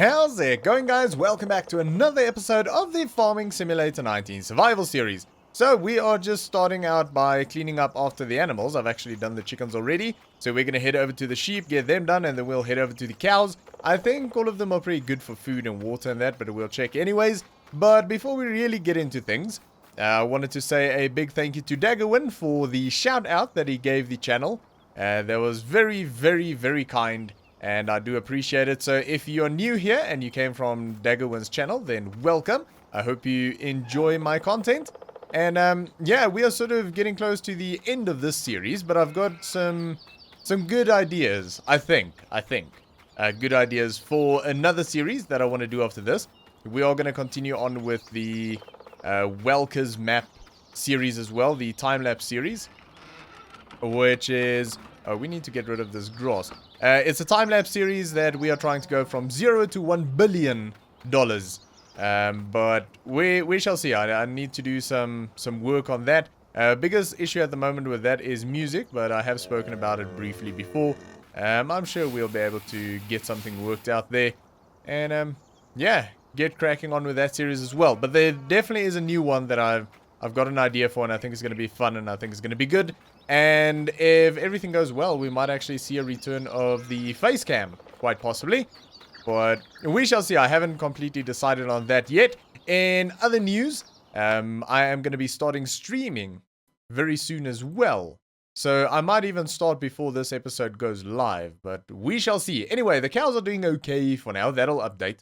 How's it going, guys? Welcome back to another episode of the Farming Simulator 19 Survival Series. So we are just starting out by cleaning up after the animals. I've actually done the chickens already. So we're going to head over to the sheep, get them done, and then we'll head over to the cows. I think all of them are pretty good for food and water and that, but we'll check anyways. But before we really get into things, I wanted to say a big thank you to Daggerwin for the shout out that he gave the channel. That was very, very, very kind. And I do appreciate it. So if you're new here and you came from Daggerwin's channel, then welcome. I hope you enjoy my content. And yeah, we are sort of getting close to the end of this series, but I've got some good ideas, I think. Good ideas for another series that I want to do after this. We are going to continue on with the Welker's map series as well, the time-lapse series, which is... Oh, we need to get rid of this grass. It's a time-lapse series that we are trying to go from 0 to $1 billion. But we shall see. I need to do some work on that. Biggest issue at the moment with that is music, but I have spoken about it briefly before. I'm sure we'll be able to get something worked out there. And yeah, get cracking on with that series as well. But there definitely is a new one that I've got an idea for, and I think it's going to be fun, and I think it's going to be good. And if everything goes well, we might actually see a return of the face cam, quite possibly. But we shall see. I haven't completely decided on that yet. In other news, I am going to be starting streaming very soon as well. So I might even start before this episode goes live, but we shall see. Anyway, the cows are doing okay for now. That'll update.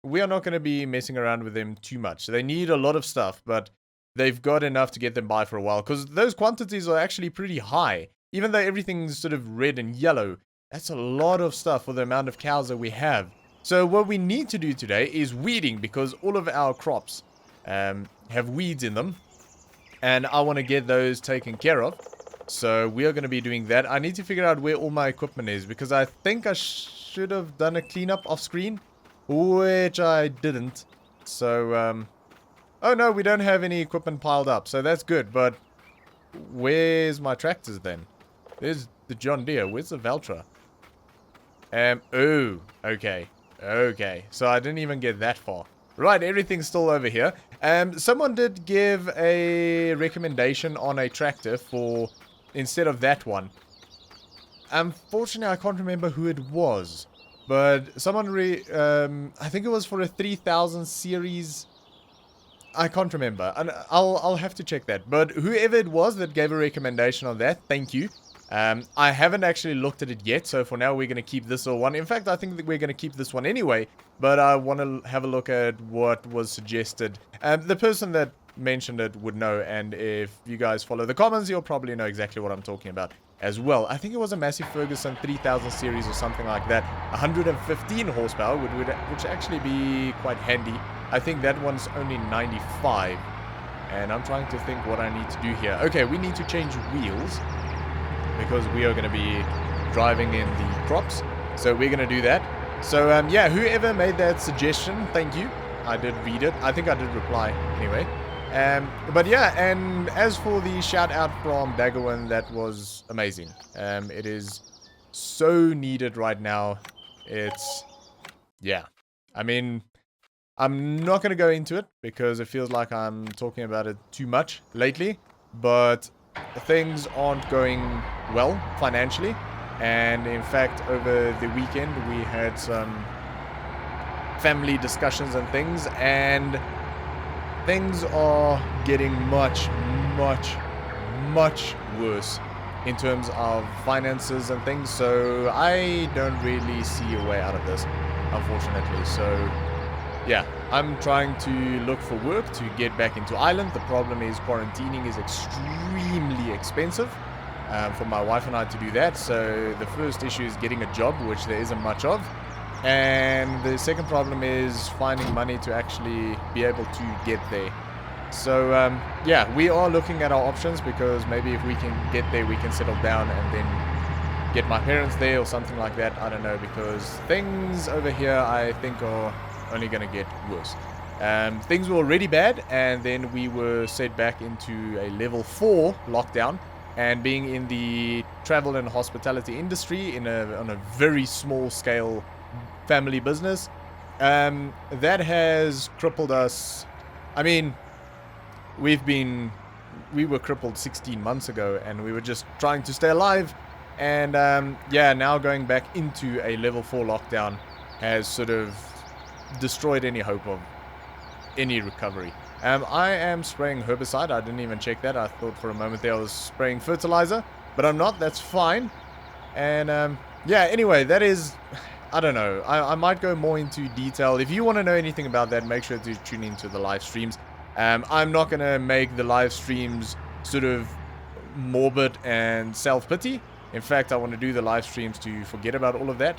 We are not going to be messing around with them too much. They need a lot of stuff, but they've got enough to get them by for a while, because those quantities are actually pretty high. Even though everything's sort of red and yellow, that's a lot of stuff for the amount of cows that we have. So what we need to do today is weeding, because all of our crops have weeds in them, and I want to get those taken care of. So we are going to be doing that. I need to figure out where all my equipment is, because I think I should have done a cleanup off screen, which I didn't. So oh no, we don't have any equipment piled up, so that's good. But where's my tractors then? There's the John Deere. Where's the Valtra? Oh, okay. Okay, so I didn't even get that far. Right, everything's still over here. Someone did give a recommendation on a tractor for instead of that one. Unfortunately, I can't remember who it was, but someone I think it was for a 3000 series. I can't remember, and I'll have to check that. But whoever it was that gave a recommendation on that, thank you. I haven't actually looked at it yet, so for now we're going to keep this one. In fact, I think that we're going to keep this one anyway, but I want to have a look at what was suggested. The person that mentioned it would know, and if you guys follow the comments, you'll probably know exactly what I'm talking about as well. I think it was a Massey Ferguson 3000 series or something like that. 115 horsepower, which actually be quite handy. I think that one's only 95. And I'm trying to think what I need to do here. Okay, we need to change wheels, because we are going to be driving in the crops. So we're going to do that. So yeah, whoever made that suggestion, thank you. I did read it. I think I did reply anyway. But yeah, and as for the shout out from Daggerwin, that was amazing. It is so needed right now. It's, yeah. I mean, I'm not going to go into it because it feels like I'm talking about it too much lately. But things aren't going well financially. And in fact, over the weekend, we had some family discussions and things. And things are getting much, much, much worse in terms of finances and things. So I don't really see a way out of this, unfortunately. So yeah, I'm trying to look for work to get back into Ireland. The problem is quarantining is extremely expensive for my wife and I to do that. So the first issue is getting a job, which there isn't much of. And the second problem is finding money to actually be able to get there. So yeah, we are looking at our options, because maybe if we can get there, we can settle down and then get my parents there or something like that. I don't know, because things over here I think are only going to get worse. Things were already bad, and then we were set back into a level 4 lockdown. And being in the travel and hospitality industry on a very small scale family business. That has crippled us. I mean, we were crippled 16 months ago, and we were just trying to stay alive. And yeah, now going back into a level 4 lockdown has sort of destroyed any hope of any recovery. I am spraying herbicide. I didn't even check that. I thought for a moment there I was spraying fertilizer, but I'm not. That's fine. And yeah, anyway, that is, I don't know. I might go more into detail. If you want to know anything about that, make sure to tune into the live streams. I'm not going to make the live streams sort of morbid and self-pity. In fact, I want to do the live streams to forget about all of that.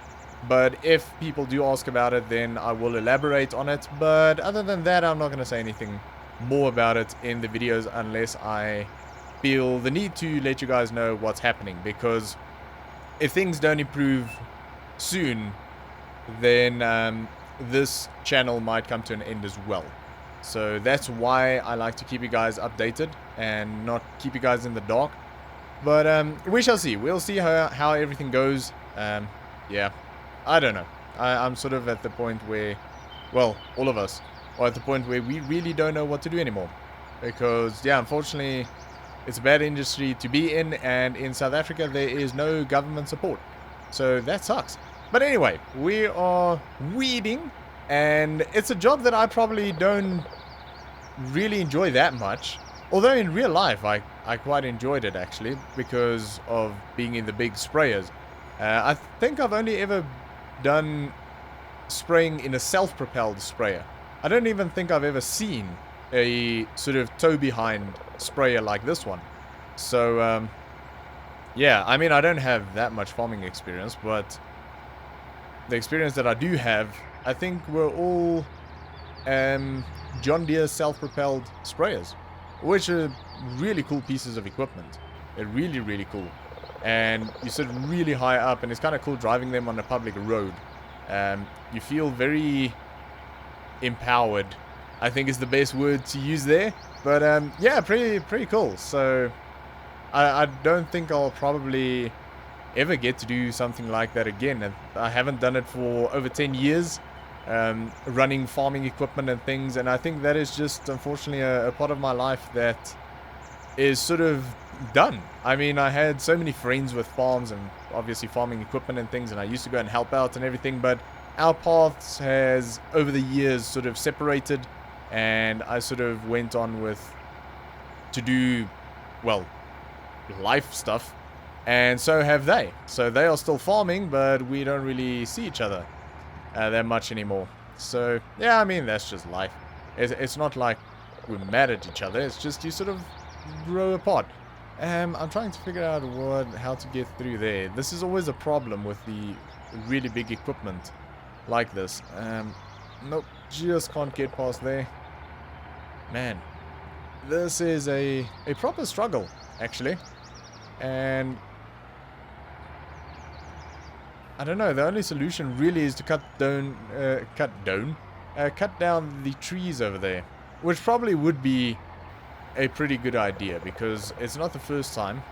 But if people do ask about it, then I will elaborate on it. But other than that, I'm not going to say anything more about it in the videos unless I feel the need to let you guys know what's happening. Because if things don't improve soon, then this channel might come to an end as well. So that's why I like to keep you guys updated and not keep you guys in the dark. But we shall see. We'll see how everything goes. Yeah. I don't know. I'm sort of at the point where, well, all of us are at the point where we really don't know what to do anymore. Because, yeah, unfortunately, it's a bad industry to be in, and in South Africa there is no government support. So that sucks. But anyway, we are weeding, and it's a job that I probably don't really enjoy that much. Although in real life, I quite enjoyed it, actually, because of being in the big sprayers. I think I've only ever done spraying in a self-propelled sprayer. I don't even think I've ever seen a sort of tow-behind sprayer like this one. So, yeah, I mean, I don't have that much farming experience, but the experience that I do have, I think we're all John Deere self-propelled sprayers, which are really cool pieces of equipment. They're really, really cool. And you sit really high up, and it's kind of cool driving them on a public road. You feel very empowered, I think is the best word to use there. But yeah, pretty cool. So I don't think I'll probably ever get to do something like that again. I haven't done it for over 10 years, running farming equipment and things. And I think that is just, unfortunately, a part of my life that is sort of done. I mean, I had so many friends with farms and obviously farming equipment and things, and I used to go and help out and everything, but our paths has over the years sort of separated, and I sort of went on with to do, well, life stuff, and so have they. So they are still farming, but we don't really see each other that much anymore. So yeah, I mean, that's just life. It's not like we're mad at each other, it's just you sort of grow apart. I'm trying to figure out how to get through there. This is always a problem with the really big equipment like this. Nope, just can't get past there. Man, this is a proper struggle, actually. And I don't know, the only solution really is to cut down the trees over there, which probably would be a pretty good idea, because it's not the first time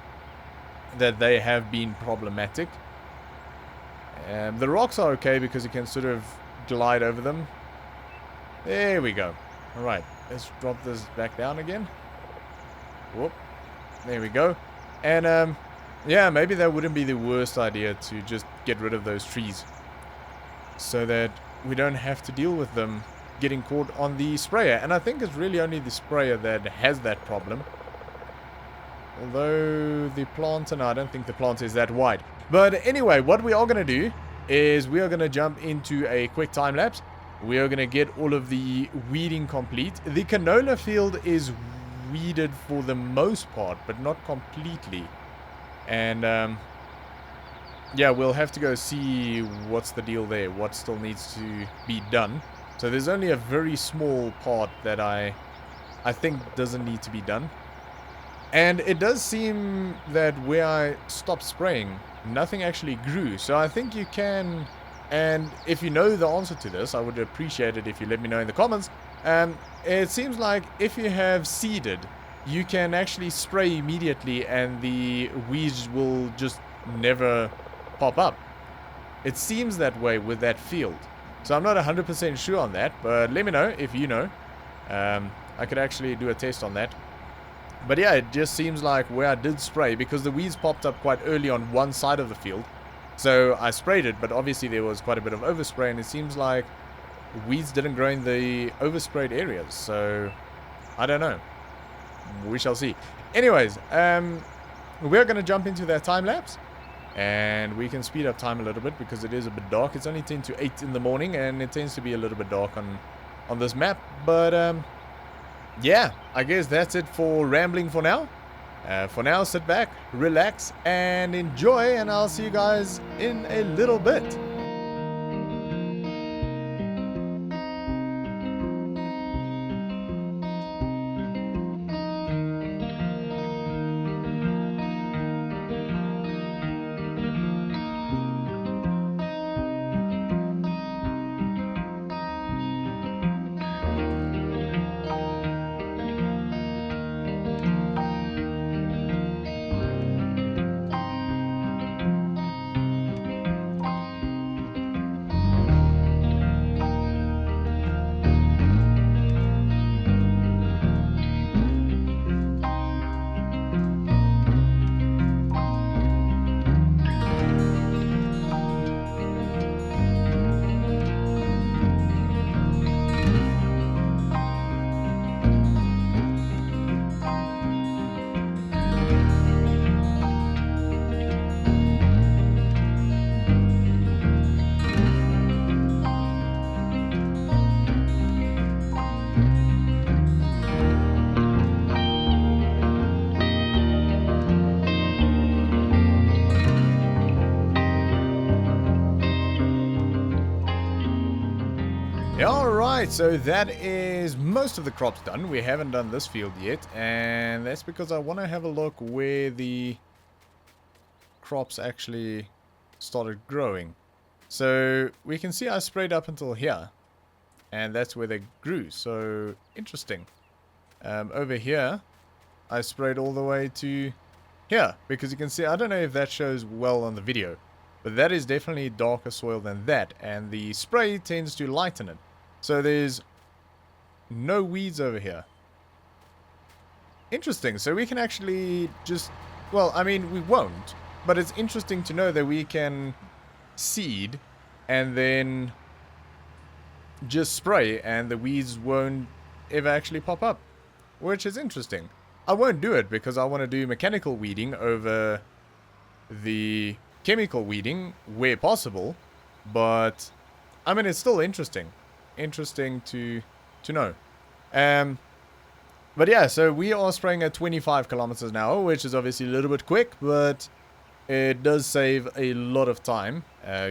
that they have been problematic. The rocks are okay because you can sort of glide over them. There we go. Alright, let's drop this back down again. Whoop. There we go. And yeah, maybe that wouldn't be the worst idea to just get rid of those trees, so that we don't have to deal with them getting caught on the sprayer. And I think it's really only the sprayer that has that problem. Although the planter, no, I don't think the planter is that wide. But anyway, what we are going to do is we are going to jump into a quick time lapse. We are going to get all of the weeding complete. The canola field is weeded for the most part, but not completely. And yeah, we'll have to go see what's the deal there, what still needs to be done. So there's only a very small part that I think doesn't need to be done. And it does seem that where I stopped spraying, nothing actually grew. So I think you can, and if you know the answer to this, I would appreciate it if you let me know in the comments. It seems like if you have seeded, you can actually spray immediately and the weeds will just never pop up. It seems that way with that field. So I'm not 100% sure on that, but let me know if you know. I could actually do a test on that. But yeah, it just seems like where I did spray, because the weeds popped up quite early on one side of the field. So I sprayed it, but obviously there was quite a bit of overspray, and it seems like weeds didn't grow in the oversprayed areas. So I don't know. We shall see. Anyways, we're going to jump into that time lapse. And we can speed up time a little bit because it is a bit dark. It's only 10 to 8 in the morning, and it tends to be a little bit dark on this map. But yeah, I guess that's it for rambling for now. For now, sit back, relax, and enjoy, and I'll see you guys in a little bit. Alright, so that is most of the crops done. We haven't done this field yet, and that's because I want to have a look where the crops actually started growing. So we can see I sprayed up until here, and that's where they grew. So interesting. Over here, I sprayed all the way to here, because you can see, I don't know if that shows well on the video, but that is definitely darker soil than that, and the spray tends to lighten it. So there's no weeds over here. Interesting. So we can actually just, well, I mean, we won't, but it's interesting to know that we can seed and then just spray and the weeds won't ever actually pop up, which is interesting. I won't do it because I want to do mechanical weeding over the chemical weeding where possible, but I mean, it's still interesting. Interesting to know. But yeah, so we are spraying at 25 kilometers an hour, which is obviously a little bit quick, but it does save a lot of time.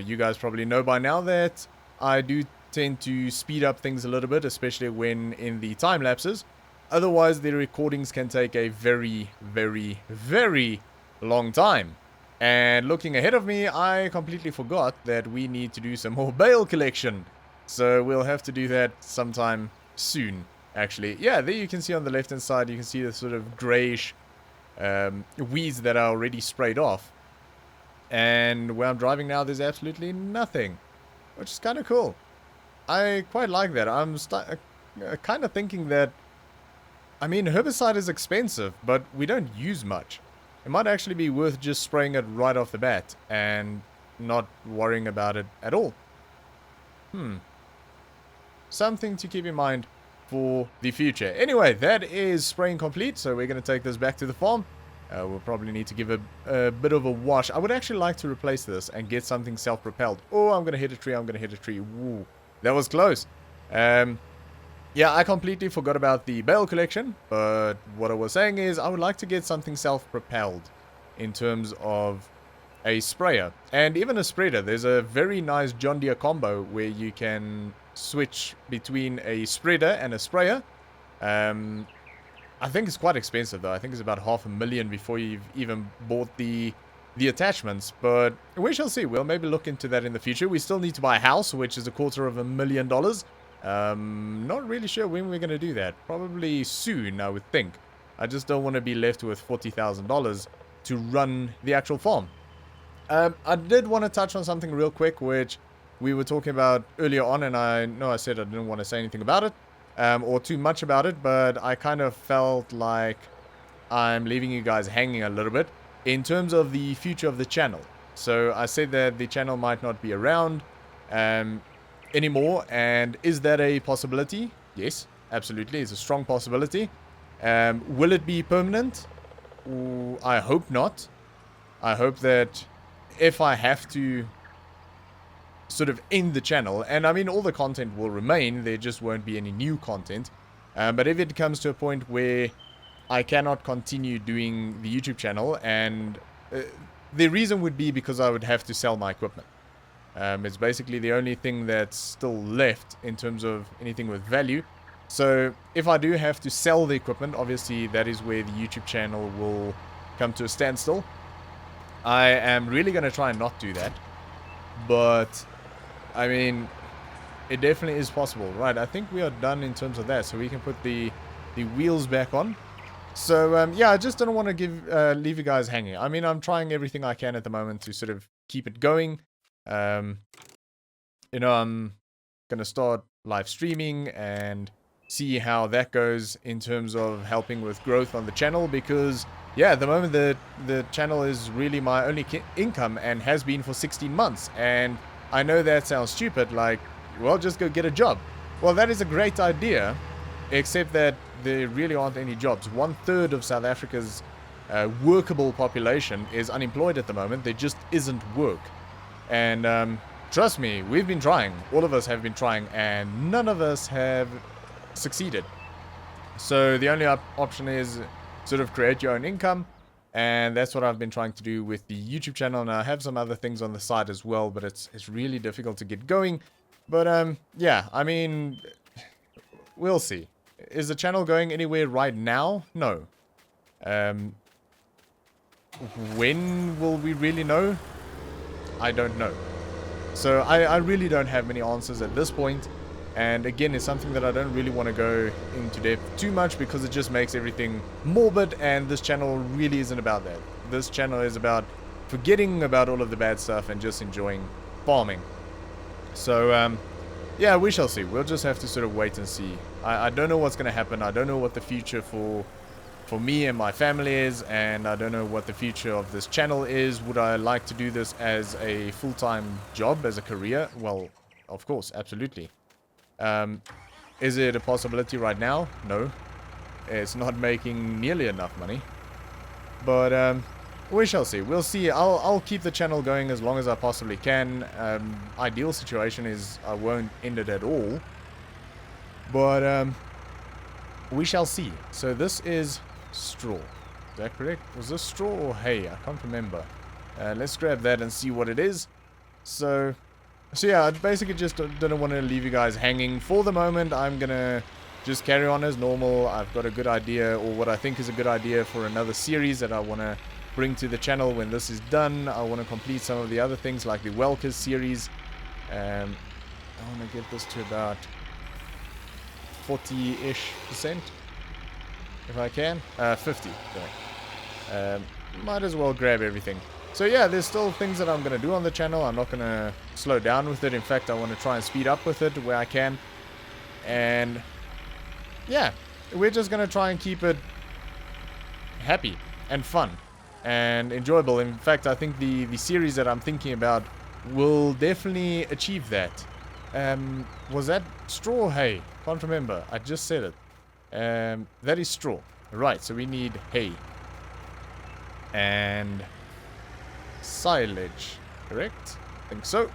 You guys probably know by now that I do tend to speed up things a little bit, especially when in the time lapses. Otherwise, the recordings can take a very, very, very long time. And looking ahead of me, I completely forgot that we need to do some more bale collection. So we'll have to do that sometime soon, actually. Yeah, there you can see on the left-hand side, you can see the sort of grayish weeds that are already sprayed off. And where I'm driving now, there's absolutely nothing, which is kind of cool. I quite like that. I'm kind of thinking that, I mean, herbicide is expensive, but we don't use much. It might actually be worth just spraying it right off the bat and not worrying about it at all. Something to keep in mind for the future. Anyway, that is spraying complete, so we're going to take this back to the farm. We'll probably need to give a bit of a wash. I would actually like to replace this and get something self-propelled. Oh, I'm going to hit a tree, I'm going to hit a tree. Woo, that was close. Yeah, I completely forgot about the bale collection, but what I was saying is I would like to get something self-propelled in terms of a sprayer and even a spreader. There's a very nice John Deere combo where you can switch between a spreader and a sprayer. I think it's quite expensive though. I think it's about $500,000 before you've even bought the attachments, but we shall see. We'll maybe look into that in the future. We still need to buy a house, which is $250,000. Not really sure when we're going to do that. Probably soon, I would think. I just don't want to be left with $40,000 to run the actual farm. I did want to touch on something real quick, which we were talking about earlier on, and I know I said I didn't want to say anything about it, or too much about it, but I kind of felt like I'm leaving you guys hanging a little bit in terms of the future of the channel. So I said that the channel might not be around anymore, and is that a possibility? Yes, absolutely, it's a strong possibility. Will it be permanent? Ooh, I hope not. I hope that if I have to sort of end the channel, and I mean all the content will remain, there just won't be any new content, but if it comes to a point where I cannot continue doing the YouTube channel, and the reason would be because I would have to sell my equipment. It's basically the only thing that's still left in terms of anything with value. So if I do have to sell the equipment, obviously that is where the YouTube channel will come to a standstill. I am really going to try and not do that, but I mean, it definitely is possible. Right, I think we are done in terms of that, so we can put the wheels back on. So yeah, I just don't want to leave you guys hanging. I mean, I'm trying everything I can at the moment to sort of keep it going. You know, I'm gonna start live streaming and see how that goes in terms of helping with growth on the channel, because yeah, at the moment the channel is really my only income and has been for 16 months. And I know that sounds stupid, like, well, just go get a job. Well, that is a great idea, except that there really aren't any jobs. 1/3 of South Africa's workable population is unemployed at the moment. There just isn't work. And trust me, we've been trying. All of us have been trying, and none of us have succeeded. So the only option is sort of create your own income, and that's what I've been trying to do with the YouTube channel. And I have some other things on the side as well, but it's really difficult to get going. But yeah, I mean, we'll see. Is the channel going anywhere right now? No. When will we really know? I don't know. So I really don't have many answers at this point. And again, it's something that I don't really want to go into depth too much, because it just makes everything morbid, and this channel really isn't about that. This channel is about forgetting about all of the bad stuff and just enjoying farming. So yeah, we shall see. We'll just have to sort of wait and see. I don't know what's going to happen. I don't know what the future for me and my family is, and I don't know what the future of this channel is. Would I like to do this as a full-time job, as a career? Well, of course, absolutely. Is it a possibility right now? No. It's not making nearly enough money. But we shall see. We'll see. I'll keep the channel going as long as I possibly can. Ideal situation is I won't end it at all. But we shall see. So this is straw. Is that correct? Was this straw or hay? I can't remember. Let's grab that and see what it is. So yeah, I basically just didn't want to leave you guys hanging. For the moment, I'm gonna just carry on as normal. I've got a good idea, or what I think is a good idea, for another series that I want to bring to the channel when this is done. I want to complete some of the other things, like the Welkers series. I want to get this to about 40-ish%, if I can. 50, sorry. Might as well grab everything. So yeah, there's still things that I'm going to do on the channel. I'm not going to slow down with it. In fact, I want to try and speed up with it where I can. And yeah, we're just going to try and keep it happy and fun and enjoyable. In fact, I think the series that I'm thinking about will definitely achieve that. Was that straw or hay? Can't remember. I just said it. That is straw. Right, so we need hay. And silage, correct? I think so.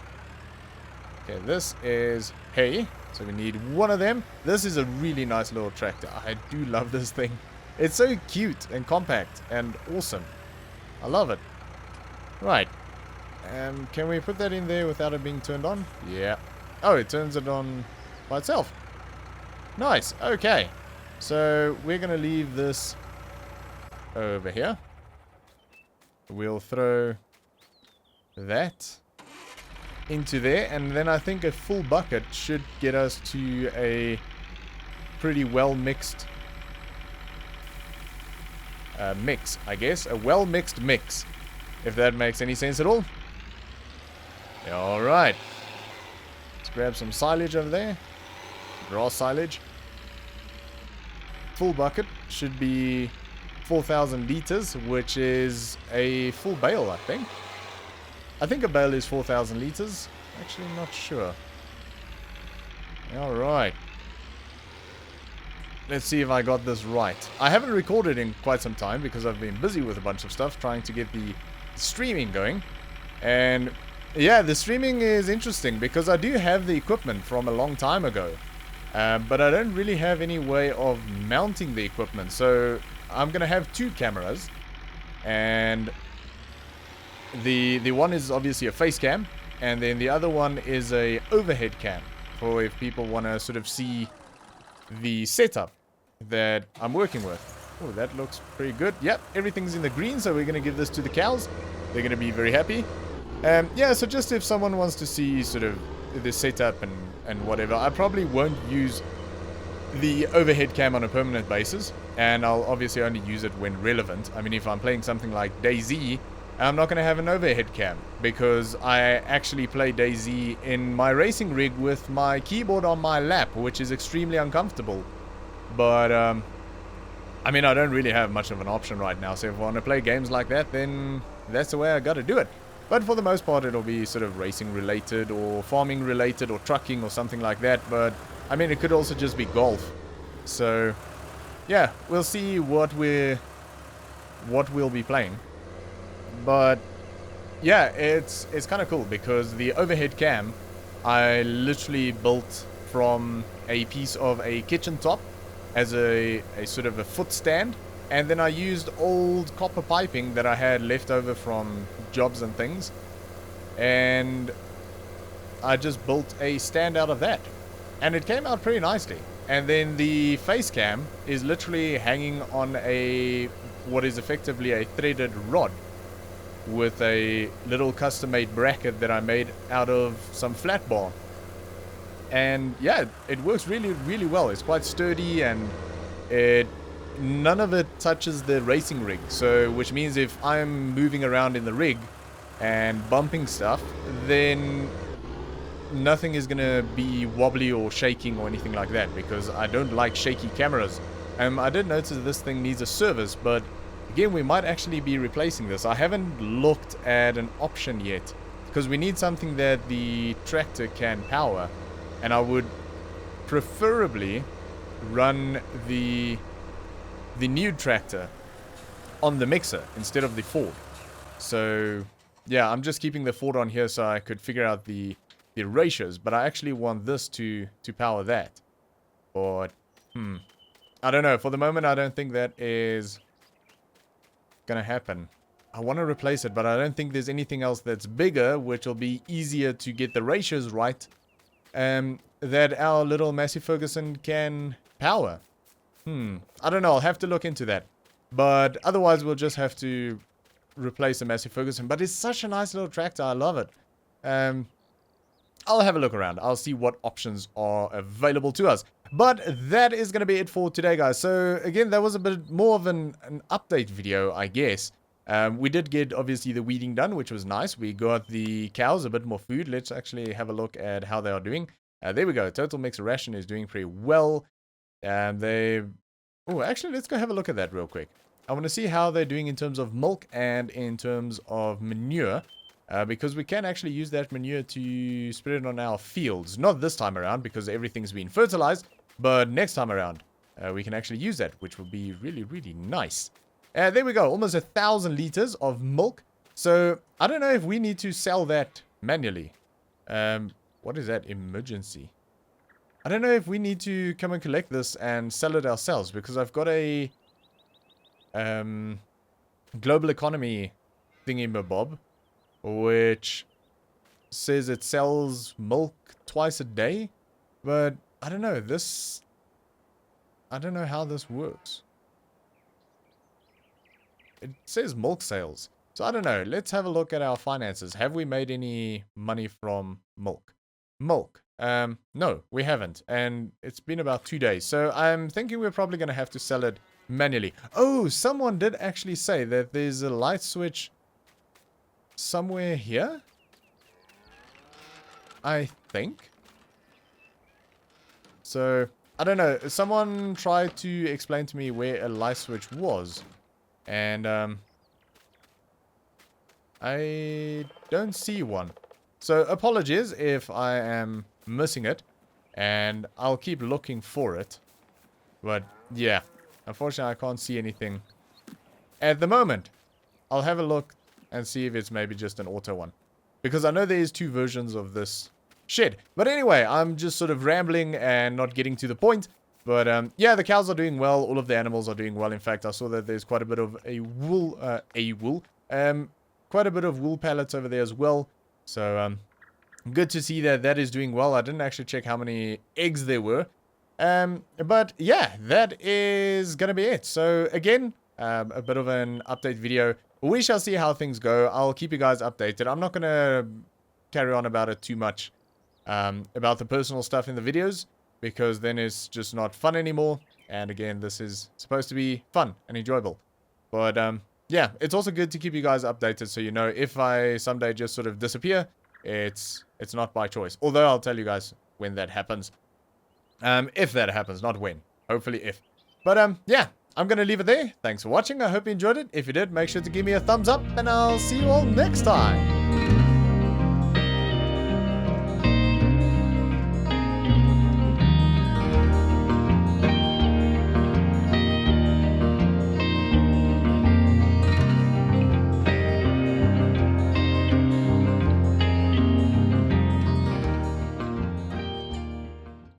Okay, this is hay, so we need one of them. This is a really nice little tractor. I do love this thing. It's so cute and compact and awesome. I love it. Right. Can we put that in there without it being turned on? Yeah. Oh, it turns it on by itself. Nice. Okay. So we're going to leave this over here. We'll throw that into there, and then I think a full bucket should get us to a pretty well mixed mix, I guess. A well mixed mix, if that makes any sense at all. Alright. Let's grab some silage over there. Grass silage. Full bucket should be 4,000 liters, which is a full bale, I think. I think a bale is 4,000 liters. Actually, not sure. Alright. Let's see if I got this right. I haven't recorded in quite some time because I've been busy with a bunch of stuff trying to get the streaming going. And yeah, the streaming is interesting because I do have the equipment from a long time ago. But I don't really have any way of mounting the equipment. So I'm going to have two cameras. And the one is obviously a face cam. And then the other one is a overhead cam. For if people want to sort of see the setup that I'm working with. Oh, that looks pretty good. Yep, everything's in the green, so we're going to give this to the cows. They're going to be very happy. Yeah, so just if someone wants to see sort of the setup and whatever, I probably won't use the overhead cam on a permanent basis. And I'll obviously only use it when relevant. I mean, if I'm playing something like DayZ, I'm not going to have an overhead cam because I actually play DayZ in my racing rig with my keyboard on my lap, which is extremely uncomfortable. But, I mean, I don't really have much of an option right now, so if I want to play games like that, then that's the way I got to do it. But for the most part, it'll be sort of racing related or farming related or trucking or something like that. But, I mean, it could also just be golf. So, yeah, we'll see what we'll be playing. But yeah, it's kind of cool because the overhead cam I literally built from a piece of a kitchen top as a sort of a foot stand, and then I used old copper piping that I had left over from jobs and things, and I just built a stand out of that, and it came out pretty nicely. And then the face cam is literally hanging on what is effectively a threaded rod with a little custom-made bracket that I made out of some flat bar. And yeah, it works really, really well. It's quite sturdy, and none of it touches the racing rig. So, which means if I'm moving around in the rig and bumping stuff, then nothing is gonna be wobbly or shaking or anything like that, because I don't like shaky cameras. I did notice this thing needs a service, but again, we might actually be replacing this. I haven't looked at an option yet, because we need something that the tractor can power. And I would preferably run the new tractor on the mixer instead of the Ford. So, yeah, I'm just keeping the Ford on here so I could figure out the ratios. But I actually want this to power that. But, I don't know. For the moment, I don't think that is gonna happen. I want to replace it, but I don't think there's anything else that's bigger, which will be easier to get the ratios right, that our little Massey Ferguson can power. I don't know. I'll have to look into that. But otherwise, we'll just have to replace the Massey Ferguson. But it's such a nice little tractor. I love it. I'll have a look around. I'll see what options are available to us. But that is going to be it for today, guys. So, again, that was a bit more of an update video, I guess. We did get, obviously, the weeding done, which was nice. We got the cows a bit more food. Let's actually have a look at how they are doing. There we go. Total mixed ration is doing pretty well. Oh, actually, let's go have a look at that real quick. I want to see how they're doing in terms of milk and in terms of manure. Because we can actually use that manure to spread it on our fields. Not this time around, because everything's been fertilized. But next time around, we can actually use that, which will be really, really nice. There we go. Almost 1,000 liters of milk. So, I don't know if we need to sell that manually. What is that? Emergency. I don't know if we need to come and collect this and sell it ourselves. Because I've got a global economy thingy-mabob, which says it sells milk twice a day. But I don't know. I don't know how this works. It says milk sales. So I don't know. Let's have a look at our finances. Have we made any money from milk? Milk. No, we haven't. And it's been about 2 days. So I'm thinking we're probably going to have to sell it manually. Oh, someone did actually say that there's a light switch somewhere here. I think. So, I don't know. Someone tried to explain to me where a light switch was. And, I don't see one. So, apologies if I am missing it. And I'll keep looking for it. But, yeah. Unfortunately, I can't see anything at the moment. I'll have a look and see if it's maybe just an auto one. Because I know there is 2 versions of this shed. But anyway, I'm just sort of rambling and not getting to the point. But, yeah, the cows are doing well. All of the animals are doing well. In fact, I saw that there's quite a bit of quite a bit of wool pallets over there as well. So, good to see that that is doing well. I didn't actually check how many eggs there were. But yeah, that is gonna be it. So again, a bit of an update video. We shall see how things go. I'll keep you guys updated. I'm not gonna carry on about it too much, about the personal stuff in the videos, because then it's just not fun anymore. And again, this is supposed to be fun and enjoyable. But yeah, it's also good to keep you guys updated, so you know if I someday just sort of disappear, it's not by choice. Although I'll tell you guys when that happens. If that happens, not when. Hopefully if. But yeah, I'm gonna leave it there. Thanks for watching. I hope you enjoyed it. If you did, make sure to give me a thumbs up, and I'll see you all next time.